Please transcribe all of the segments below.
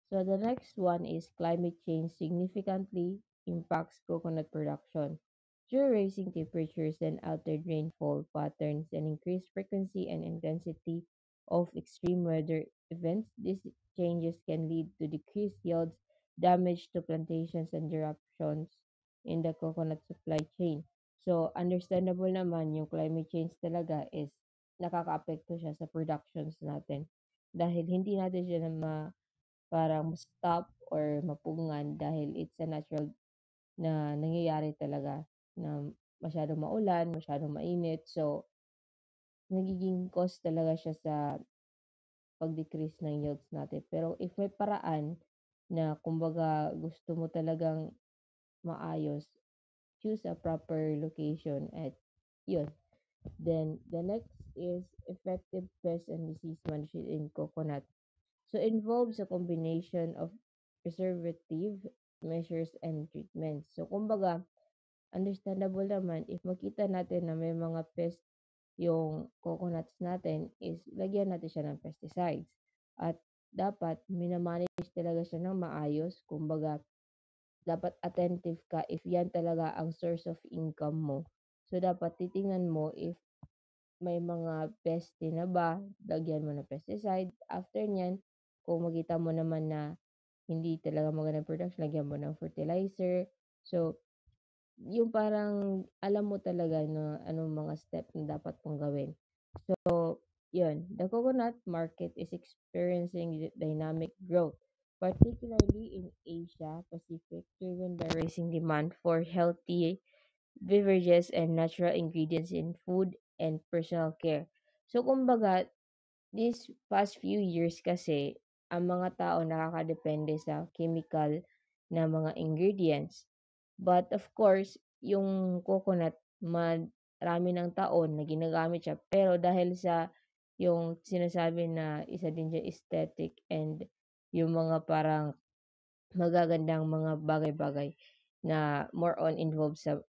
So the next one is climate change significantly impacts coconut production. Due rising temperatures and altered rainfall patterns and increased frequency and intensity of extreme weather events, these changes can lead to decreased yields, damage to plantations, and disruptions in the coconut supply chain. So understandable naman yung climate change talaga is nakakaapekto siya sa productions natin dahil hindi natin siya na parang ma-stop or mapungan dahil it's a natural na nangyayari talaga na masyadong maulan, masyadong mainit. So, nagiging cause talaga siya sa pag-decrease ng yields natin. Pero if may paraan na kumbaga gusto mo talagang maayos, choose a proper location at yun. Then, the next is effective pest and disease management in coconut. So involves a combination of preservative measures and treatments. So kumbaga, understandable naman if makita natin na may mga pest yung coconuts natin is lagyan natin siya ng pesticides. At dapat minamanage talaga siya ng maayos. Kumbaga, dapat attentive ka if yan talaga ang source of income mo. So dapat titingnan mo if may mga peste na ba, lagyan mo ng pesticide. After niyan, kung makita mo naman na hindi talaga magandang production, lagyan mo ng fertilizer. So, yung parang alam mo talaga na anong mga step na dapat mong gawin. So, yun. The coconut market is experiencing dynamic growth, particularly in Asia Pacific, driven by rising demand for healthy beverages and natural ingredients in food and personal care. So, kumbaga, these past few years kasi, ang mga tao nakakadepende sa chemical na mga ingredients. But of course, yung coconut, marami ng taon na ginagamit siya. Pero dahil sa yung sinasabi na isa din siya aesthetic and yung mga parang magagandang mga bagay-bagay na more on involved sa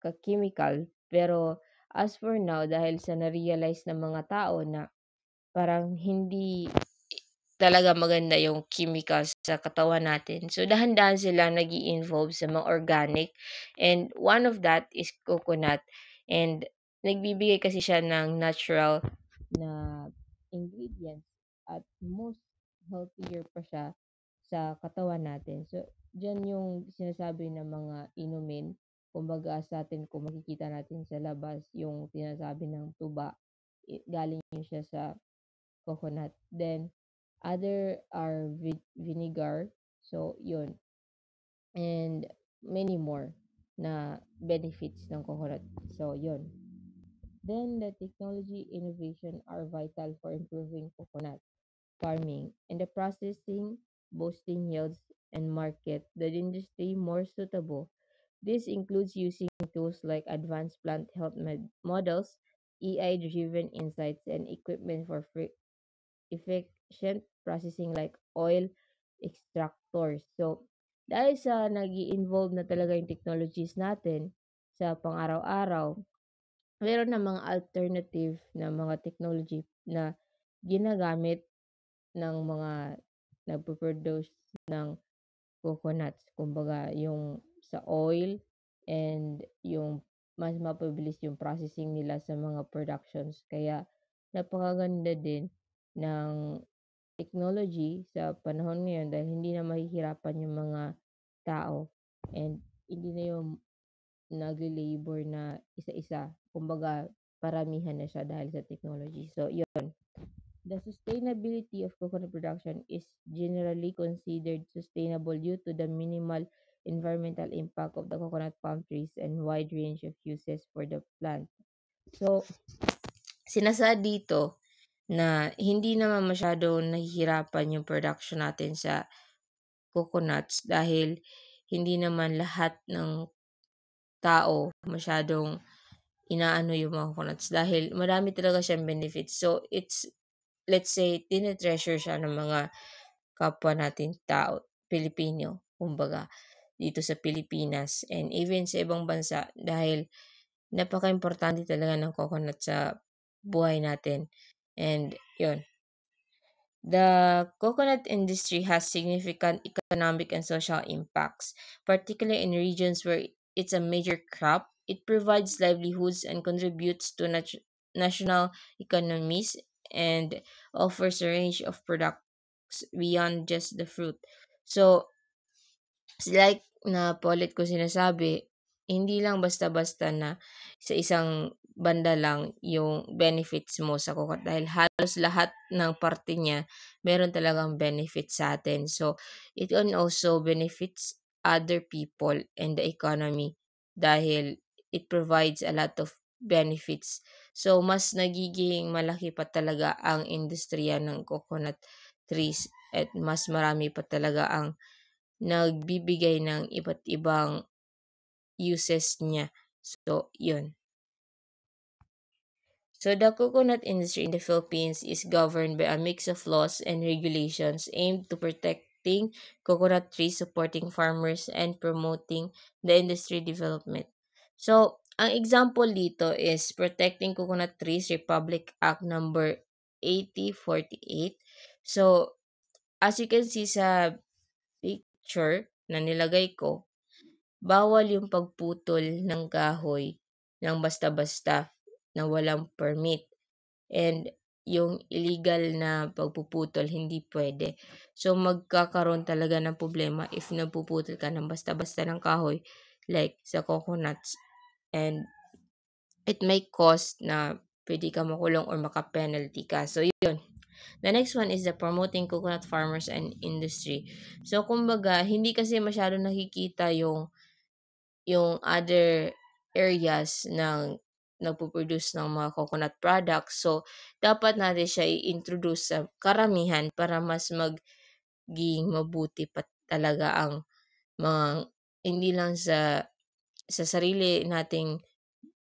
ka-chemical. Pero as for now, dahil sa na-realize ng mga tao na parang hindi talaga maganda yung chemicals sa katawan natin. So, dahan-dahan sila nag involve sa mga organic and one of that is coconut and nagbibigay kasi siya ng natural na ingredients at most healthier pa siya sa katawan natin. So, diyan yung sinasabi ng mga inumin. Kumbaga sa atin kung makikita natin sa labas yung sinasabi ng tuba, galing yun siya sa coconut. Then, other are vinegar. So, yun. And many more na benefits ng coconut. So, yun. Then, the technology innovation are vital for improving coconut farming and the processing, boosting yields, and market the industry more suitable. This includes using tools like advanced plant health models, AI-driven insights, and equipment for efficient processing like oil extractors. So, dahil sa nag involve na talaga yung technologies natin sa pang-araw-araw, meron na mga alternative na mga technology na ginagamit ng mga nagpo-produce ng coconuts. Kumbaga, yung sa oil and yung mas mapabilis yung processing nila sa mga productions. Kaya, napakaganda din ng technology sa panahon ngayon dahil hindi na mahihirapan yung mga tao and hindi na yung nagle-labor na isa-isa. Kumbaga, paramihan na siya dahil sa technology. So, yun. The sustainability of coconut production is generally considered sustainable due to the minimal environmental impact of the coconut palm trees and wide range of uses for the plant. So, sinasaad dito na hindi naman masyado nahihirapan yung production natin sa coconuts dahil hindi naman lahat ng tao masyadong inaano yung mga coconuts dahil marami talaga siyang benefits. So, it's let's say, tine-treasure siya ng mga kapwa nating tao, Pilipino, kumbaga, dito sa Pilipinas and even sa ibang bansa dahil napaka-importante talaga ng coconut sa buhay natin. And yun. The coconut industry has significant economic and social impacts, particularly in regions where it's a major crop. It provides livelihoods and contributes to national economies and offers a range of products beyond just the fruit. So, like na paulit ko sinasabi, hindi lang basta-basta na sa isang banda lang yung benefits mo sa coconut dahil halos lahat ng parte niya meron talagang benefits sa atin. So, it can also benefits other people and the economy dahil it provides a lot of benefits. So, mas nagiging malaki pa talaga ang industriya ng coconut trees at mas marami pa talaga ang nagbibigay ng iba't ibang uses niya. So, yun. So, the coconut industry in the Philippines is governed by a mix of laws and regulations aimed to protecting coconut trees, supporting farmers, and promoting the industry development. So, ang example dito is Protecting Coconut Trees Republic Act number 8048. So, as you can see sa picture na nilagay ko, bawal yung pagputol ng kahoy ng basta-basta na walang permit and yung illegal na pagpuputol hindi pwede. So magkakaroon talaga ng problema if nagpuputol ka ng basta-basta ng kahoy like sa coconuts and it may cause na pwede ka makulong or maka-penalty ka. So yun. The next one is the promoting coconut farmers and industry. So kumbaga, hindi kasi masyado nakikita yung other areas ng nagpo-produce ng mga coconut products. So, dapat natin siya i-introduce sa karamihan para mas maging mabuti pa talaga ang mga hindi lang sa sarili nating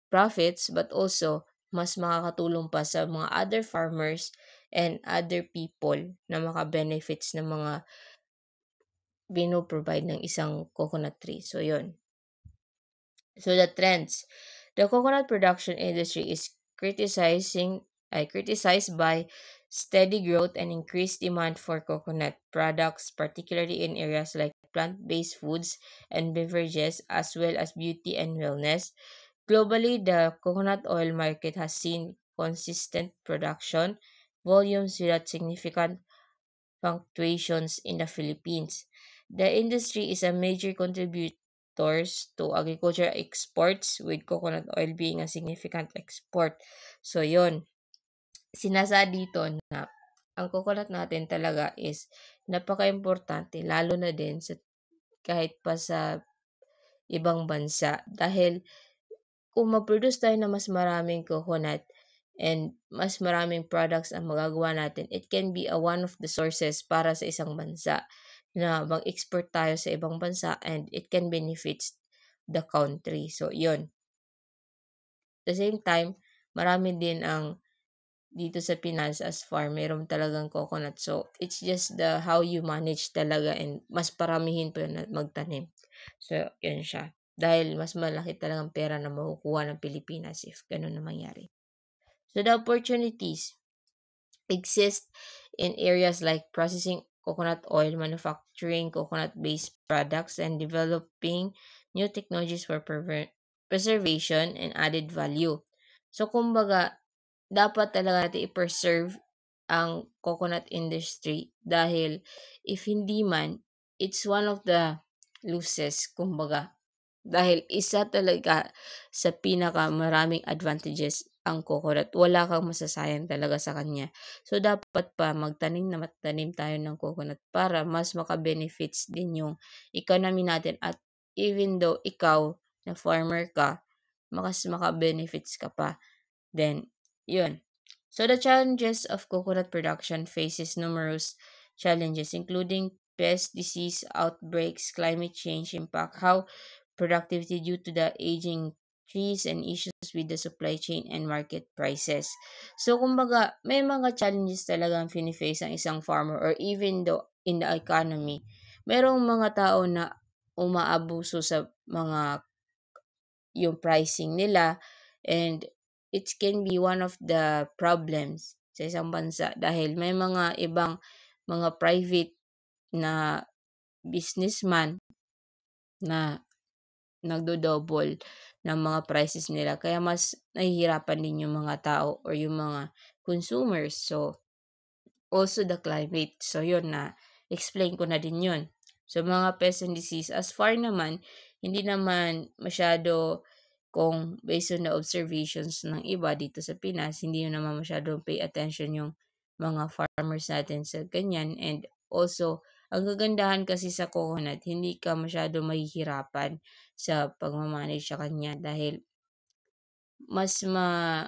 profits but also mas makakatulong pa sa mga other farmers and other people na maka-benefits ng mga provide ng isang coconut tree. So, yun. So the trends. The coconut production industry is criticized by steady growth and increased demand for coconut products, particularly in areas like plant-based foods and beverages, as well as beauty and wellness. Globally, the coconut oil market has seen consistent production volumes without significant fluctuations in the Philippines. The industry is a major contributor to agriculture exports, with coconut oil being a significant export. So, yon sinasa dito na ang coconut natin talaga is napaka-importante, lalo na din sa kahit pa sa ibang bansa. Dahil kung mag-produce tayo ng mas maraming coconut and mas maraming products ang magagawa natin, it can be a one of the sources para sa isang bansa na mag-export tayo sa ibang bansa and it can benefits the country. So, yun. At the same time, marami din ang dito sa Pinas as farm, meron talagang coconut. So, it's just the how you manage talaga and mas paramihin pa yun na magtanim. So, yun siya. Dahil mas malaki talagang pera na makukuha ng Pilipinas if ganun na mangyari. So, the opportunities exist in areas like processing coconut oil, manufacturing coconut-based products, and developing new technologies for preservation and added value. So, kumbaga, dapat talaga natin i-preserve ang coconut industry dahil if hindi man, it's one of the losses, kumbaga. Dahil isa talaga sa pinakamaraming advantages ang coconut. Wala kang masasayang talaga sa kanya. So, dapat pa magtanim na magtanim tayo ng coconut para mas maka-benefits din yung economy natin at even though ikaw na farmer ka, mas maka-benefits ka pa. Then, yun. So the challenges of coconut production faces numerous challenges including pest disease outbreaks, climate change impact, how productivity due to the aging trees and issues with the supply chain and market prices. So kumbaga, may mga challenges talaga ang fini-face ang isang farmer or even though in the economy, merong mga tao na umaabuso sa mga yung pricing nila and it can be one of the problems sa isang bansa dahil may mga ibang mga private na businessman na nagdo-double ng mga prices nila kaya mas nahihirapan din yung mga tao or yung mga consumers. So, also the climate. So, yun na explain ko na din yun. So, mga pests and disease, as far naman, hindi naman masyado kung based on the observations ng iba dito sa Pinas, hindi yun naman masyado pay attention yung mga farmers natin sa ganyan. And also, ang kagandahan kasi sa coconut, hindi ka masyado mahihirapan sa pagmamanage sa kanya dahil mas ma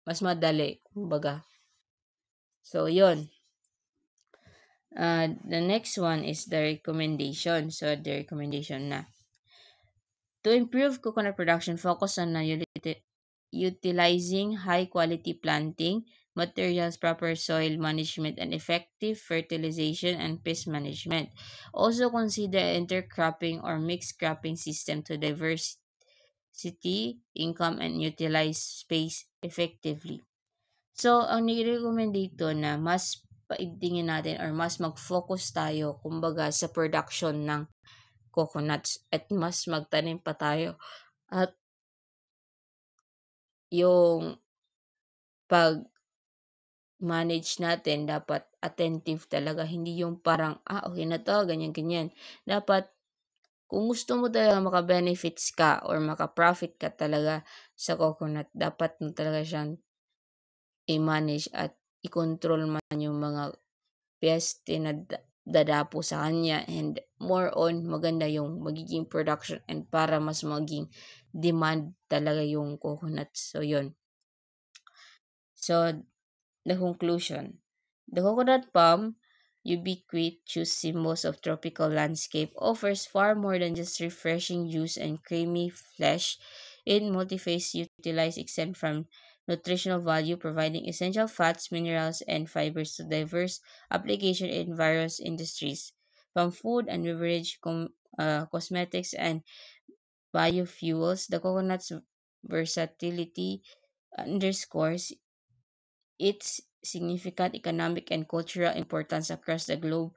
mas madali, kumbaga. So, yun. The next one is the recommendation. So, the recommendation na. To improve coconut production, focus on utilizing high-quality planting materials, proper soil management, and effective fertilization and pest management. Also consider intercropping or mixed cropping system to diversity, income, and utilize space effectively. So, ang nire-recommend dito na mas paigtingin natin or mas mag-focus tayo kumbaga sa production ng coconuts at mas magtanim pa tayo at yung pag-manage natin dapat attentive talaga, hindi yung parang, okay na 'to, ganyan-ganyan. Dapat kung gusto mo talaga maka-benefits ka or maka-profit ka talaga sa coconut, dapat mo talaga siyang i-manage at i-control man yung mga peste na dadapo sa kanya and more on maganda yung magiging production and para mas maging demand talaga yung coconuts. So, yun. So, the conclusion. The coconut palm, ubiquitous symbols of tropical landscape, offers far more than just refreshing juice and creamy flesh. In multi-phase utilized exempt from nutritional value, providing essential fats, minerals, and fibers to diverse application in various industries, from food and beverage, cosmetics, and biofuels. The coconut's versatility underscores its significant economic and cultural importance across the globe,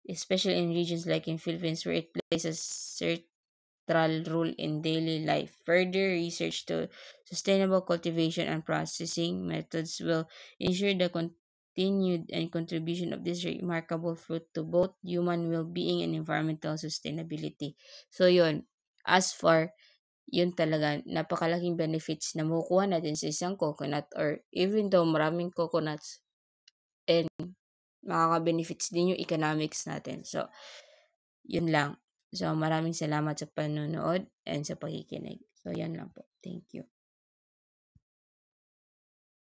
especially in regions like in Philippines where it plays a central role in daily life. Further research to sustainable cultivation and processing methods will ensure the continued and contribution of this remarkable fruit to both human well-being and environmental sustainability. So yun, as for yun talaga, napakalaking benefits na makukuha natin sa isang coconut or even though maraming coconuts and makaka-benefits din yung economics natin. So, yun lang. So, maraming salamat sa panonood and sa pakikinig. So, yan lang po. Thank you.